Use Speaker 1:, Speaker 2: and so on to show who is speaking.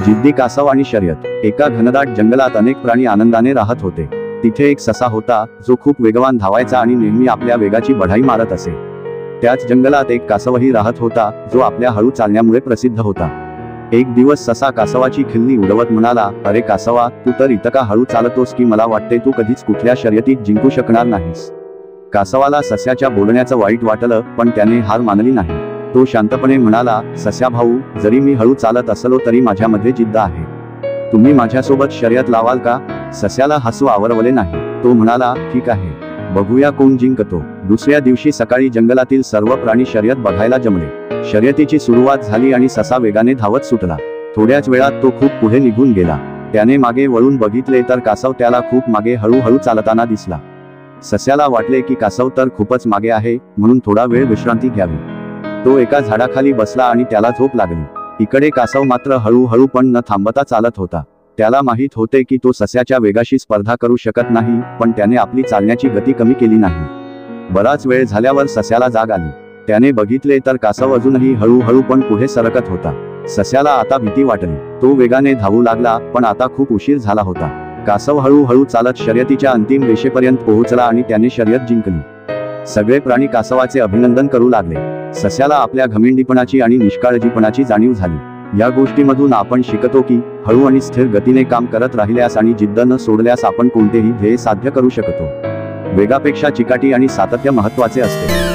Speaker 1: जिद्दी कासव आणि शर्यत। एका घनदाट जंगलात अनेक प्राणी आनंदाने राहत होते। तिथे एक ससा होता जो खूप वेगवान धावायचा आणि नेहमी आपल्या वेगाची बढाई मारत असे। त्याच जंगलात एक कासवही राहत होता जो आपल्या हळू चालण्यामुळे प्रसिद्ध होता। एक दिवस ससा कासवाची खिल्ली उडवत म्हणाला, अरे कासवा, तू तर इतका हळू चालतोस की मला वाटते तू कधीच कुठल्या शर्यतीत जिंकू शकणार नाहीस। कासवाला सस्याच्या बोलण्याचं वाईट वाटलं, पण त्याने हार मानली नाही। तो शांतपणे म्हणाला, सस्या भाऊ, जरी मी हळू चालत असलो तरी माझ्यामध्ये जिद्द आहे। तुम्ही माझ्यासोबत शर्यत लावाल का? सस्याला हसू आवरवले नाही। तो म्हणाला, ठीक आहे, बघूया कोण जिंकतो। दुसऱ्या दिवशी सकाळी जंगलातील सर्व प्राणी शर्यत बघायला जमले। शर्यतीची सुरुवात झाली आणि ससा वेगाने धावत सुटला। थोड्याच वेळात तो खूप पुढे निघून गेला। त्याने मागे वळून बघितले तर कासव त्याला खूप मागे हळूहळू चालताना दिसला। सस्याला वाटले की कासव तर खूपच मागे आहे, म्हणून थोडा वेळ विश्रांती घ्यावी। तो एका झाडाखाली बसला आणि त्याला झोप लागली। इकडे कासव मात्र हळूहळू पण न थांबता चालत होता। त्याला माहित होते की तो सस्याच्या वेगाशी स्पर्धा करू शकत नाही, पण त्याने आपली चालण्याची गती कमी केली नाही। बराच वेळ झाल्यावर सस्याला जाग आली। त्याने बघितले तर कासव अजूनही हळूहळू पण पुढे सरकत होता। सस्याला आता भीती वाटली। तो वेगाने धावू लागला, पण आता खूप उशीर झाला होता। कासव हळूहळू चालत शर्यतीच्या अंतिम रेषेपर्यंत पोहोचला आणि त्याने शर्यत जिंकली। सगळे प्राणी कासवाचे अभिनंदन करू लागले। सस्याला आपल्या घमेंडीपणाची आणि निष्काळजीपणाची जाणीव झाली। या गोष्टीमधून आपण शिकतो की हळू आणि स्थिर गतीने काम करत राहिल्यास आणि जिद्द न सोडल्यास आपण कोणतेही ध्येय साध्य करू शकतो। वेगापेक्षा चिकाटी आणि सातत्य महत्त्वाचे असते।